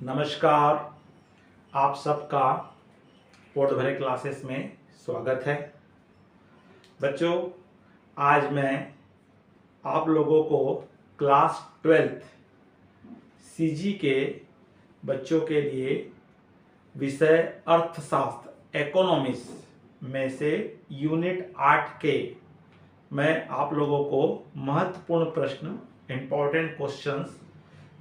नमस्कार। आप सबका पोर्ट भरे क्लासेस में स्वागत है। बच्चों, आज मैं आप लोगों को क्लास 12th सीजी के बच्चों के लिए विषय अर्थशास्त्र इकोनॉमिक्स में से यूनिट 8 के मैं आप लोगों को महत्वपूर्ण प्रश्न, इम्पोर्टेंट क्वेश्चंस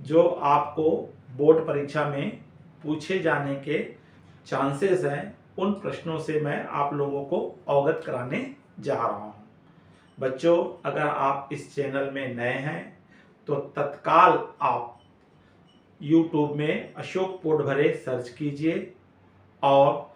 जो आपको बोर्ड परीक्षा में पूछे जाने के चांसेस हैं, उन प्रश्नों से मैं आप लोगों को अवगत कराने जा रहा हूं। बच्चों, अगर आप इस चैनल में नए हैं तो तत्काल आप YouTube में अशोक पोर्ट भरे सर्च कीजिए और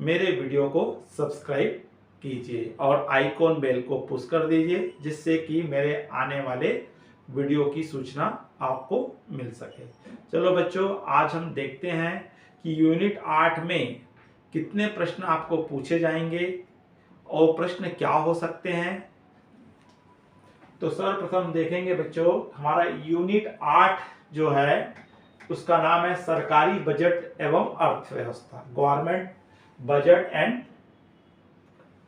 मेरे वीडियो को सब्सक्राइब कीजिए और आइकॉन बेल को पुश कर दीजिए, जिससे कि मेरे आने वाले वीडियो की सूचना आपको मिल सके। चलो बच्चों, आज हम देखते हैं कि यूनिट 8 में कितने प्रश्न आपको पूछे जाएंगे और प्रश्न क्या हो सकते हैं। तो सर्वप्रथम देखेंगे बच्चों, हमारा यूनिट 8 जो है उसका नाम है सरकारी बजट एवं अर्थव्यवस्था, गवर्नमेंट बजट एंड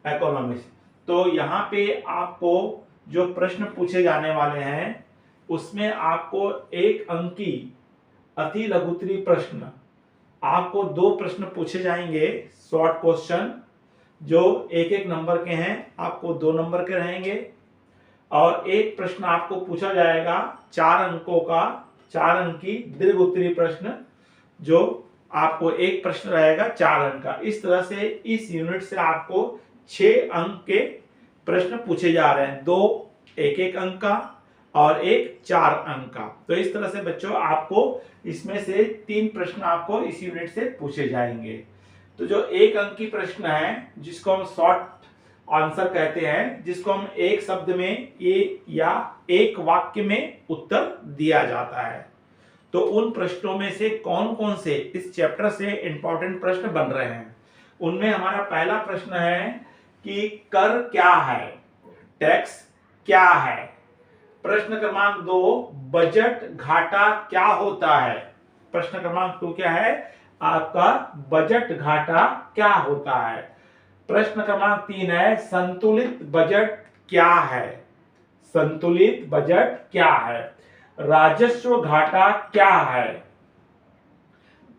इकोनॉमिक्स। तो यहाँ पे आपको जो प्रश्न पूछे जाने वाले हैं उसमें आपको एक अंकी अति लघुत्तरी प्रश्न, आपको 2 प्रश्न पूछे जाएंगे शॉर्ट क्वेश्चन जो एक नंबर के हैं, आपको 2 नंबर के रहेंगे। और एक प्रश्न आपको पूछा जाएगा 4 अंकों का 4 अंकी दीर्घ उत्तरी प्रश्न, जो आपको एक प्रश्न रहेगा 4 अंक का। इस तरह से इस यूनिट से आपको 6 अंक के प्रश्न पूछे जा रहे हैं, 2 एक अंक का और एक 4 अंक का। तो इस तरह से बच्चों आपको इसमें से 3 प्रश्न आपको इस यूनिट से पूछे जाएंगे। तो जो एक अंक की प्रश्न है, जिसको हम शॉर्ट आंसर कहते हैं, जिसको हम एक शब्द में या एक वाक्य में उत्तर दिया जाता है, तो उन प्रश्नों में से कौन कौन से इस चैप्टर से इंपॉर्टेंट प्रश्न बन रहे हैं। उनमें हमारा पहला प्रश्न है कि कर क्या है, टैक्स क्या है। प्रश्न क्रमांक 2, बजट घाटा क्या होता है। प्रश्न क्रमांक 2 क्या है आपका, बजट घाटा क्या होता है। प्रश्न क्रमांक 3 है संतुलित बजट क्या है, संतुलित बजट क्या है। राजस्व घाटा क्या है।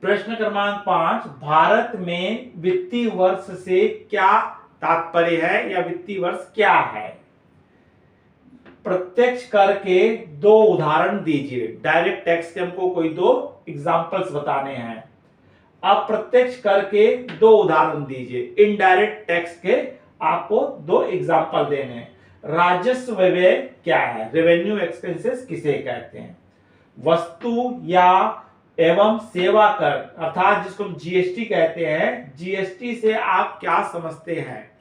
प्रश्न क्रमांक 5, भारत में वित्तीय वर्ष से क्या तात्पर्य है या वित्तीय वर्ष क्या है। प्रत्यक्ष कर के 2 उदाहरण दीजिए। डायरेक्ट टैक्स के हमको कोई 2 एग्जांपल्स बताने हैं। अप्रत्यक्ष कर के 2 उदाहरण दीजिए। इनडायरेक्ट टैक्स के आपको 2 एग्जांपल देने हैं। राजस्व व्यय क्या है, रेवेन्यू एक्सपेंसेस किसे कहते हैं। वस्तु या एवं सेवा कर, अर्थात जिसको हम जीएसटी कहते हैं, जीएसटी से आप क्या समझते हैं।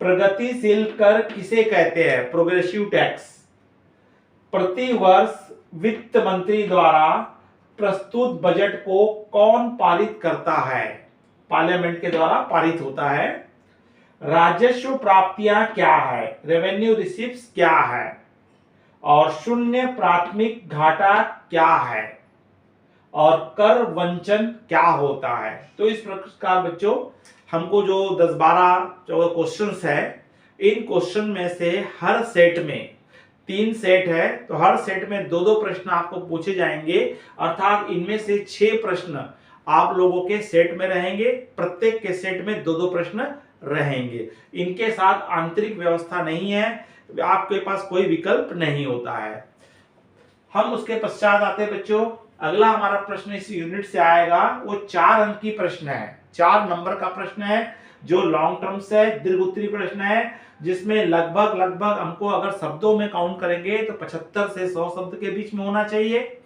प्रगतिशील कर किसे कहते हैं, प्रोग्रेसिव टैक्स। प्रति वर्ष वित्त मंत्री द्वारा प्रस्तुत बजट को कौन पारित करता है, पार्लियामेंट के द्वारा पारित होता है। राजस्व प्राप्तियां क्या है, रेवेन्यू रिसीप्ट्स क्या है। और शून्य प्राथमिक घाटा क्या है और कर वंचन क्या होता है। तो इस प्रकार बच्चों हमको जो 10-12 14 क्वेश्चंस है, इन क्वेश्चन में से हर सेट में 3 सेट है, तो हर सेट में 2-2 प्रश्न आपको पूछे जाएंगे। अर्थात इनमें से 6 प्रश्न आप लोगों के सेट में रहेंगे, प्रत्येक के सेट में 2-2 प्रश्न रहेंगे। इनके साथ आंतरिक व्यवस्था नहीं है, आपके पास कोई विकल्प नहीं होता है। हम उसके पश्चात आते बच्चों, अगला हमारा प्रश्न इस यूनिट से आएगा, वो 4 अंक की प्रश्न है, 4 नंबर का प्रश्न है, जो लॉन्ग टर्म से दीर्घ उत्तरी प्रश्न है, जिसमें लगभग हमको अगर शब्दों में काउंट करेंगे तो 75 से 100 शब्द के बीच में होना चाहिए।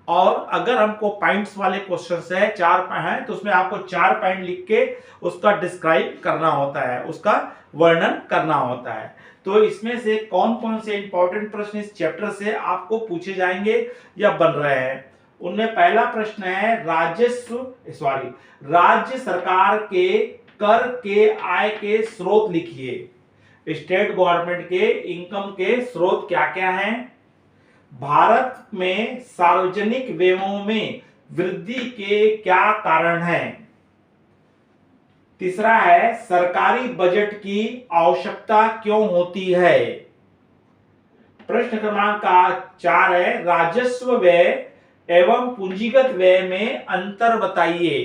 और अगर हमको पॉइंट्स वाले क्वेश्चन है, 4 है, तो उसमें आपको 4 पॉइंट लिख के उसका डिस्क्राइब करना होता है, उसका वर्णन करना होता है। तो इसमें से कौन कौन से इंपॉर्टेंट प्रश्न इस चैप्टर से आपको पूछे जाएंगे या बन रहे हैं। उनमें पहला प्रश्न है राज्य सरकार के कर के आय के स्रोत लिखिए। स्टेट गवर्नमेंट के इनकम के स्रोत क्या क्या हैं। भारत में सार्वजनिक व्ययों में वृद्धि के क्या कारण हैं? तीसरा है सरकारी बजट की आवश्यकता क्यों होती है? प्रश्न क्रमांक 4 है राजस्व व्यय एवं पूंजीगत व्यय में अंतर बताइए।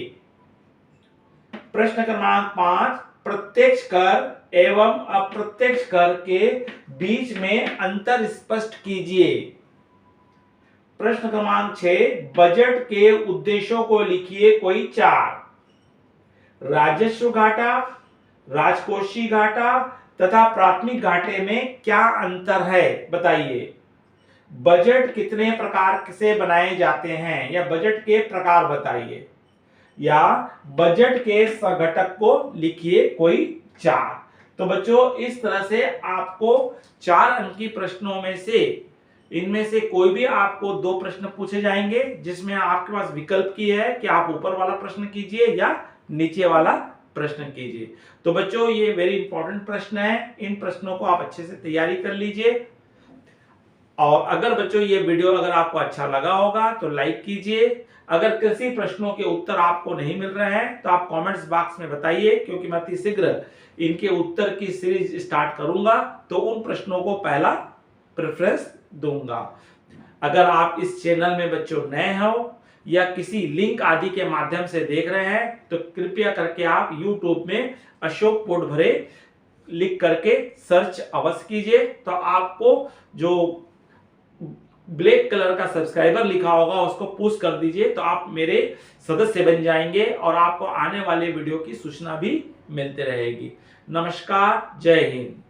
प्रश्न क्रमांक 5 प्रत्यक्ष कर एवं अप्रत्यक्ष कर के बीच में अंतर स्पष्ट कीजिए। प्रश्न क्रमांक 6 बजट के उद्देश्यों को लिखिए कोई 4। राजस्व घाटा, राजकोषीय घाटा तथा प्राथमिक घाटे में क्या अंतर है बताइए। बजट कितने प्रकार से बनाए जाते हैं या बजट के प्रकार बताइए, या बजट के संघटक को लिखिए कोई 4। तो बच्चों इस तरह से आपको 4 अंकीय प्रश्नों में से इनमें से कोई भी आपको 2 प्रश्न पूछे जाएंगे, जिसमें आपके पास विकल्प की है कि आप ऊपर वाला प्रश्न कीजिए या नीचे वाला प्रश्न कीजिए। तो बच्चों ये वेरी इंपॉर्टेंट प्रश्न है, इन प्रश्नों को आप अच्छे से तैयारी कर लीजिए। और अगर बच्चों ये वीडियो अगर आपको अच्छा लगा होगा तो लाइक कीजिए। अगर किसी प्रश्नों के उत्तर आपको नहीं मिल रहे हैं तो आप कमेंट्स बॉक्स में बताइए, क्योंकि मैं अति शीघ्र इनके उत्तर की सीरीज स्टार्ट करूंगा, तो उन प्रश्नों को पहला प्रेफरेंस दूंगा। अगर आप इस चैनल में बच्चों नए हो या किसी लिंक आदि के माध्यम से देख रहे हैं तो कृपया करके आप YouTube में अशोक पोटभरे लिख करके सर्च अवश्य कीजिए। तो आपको जो ब्लैक कलर का सब्सक्राइबर लिखा होगा उसको पुश कर दीजिए, तो आप मेरे सदस्य बन जाएंगे और आपको आने वाले वीडियो की सूचना भी मिलती रहेगी। नमस्कार, जय हिंद।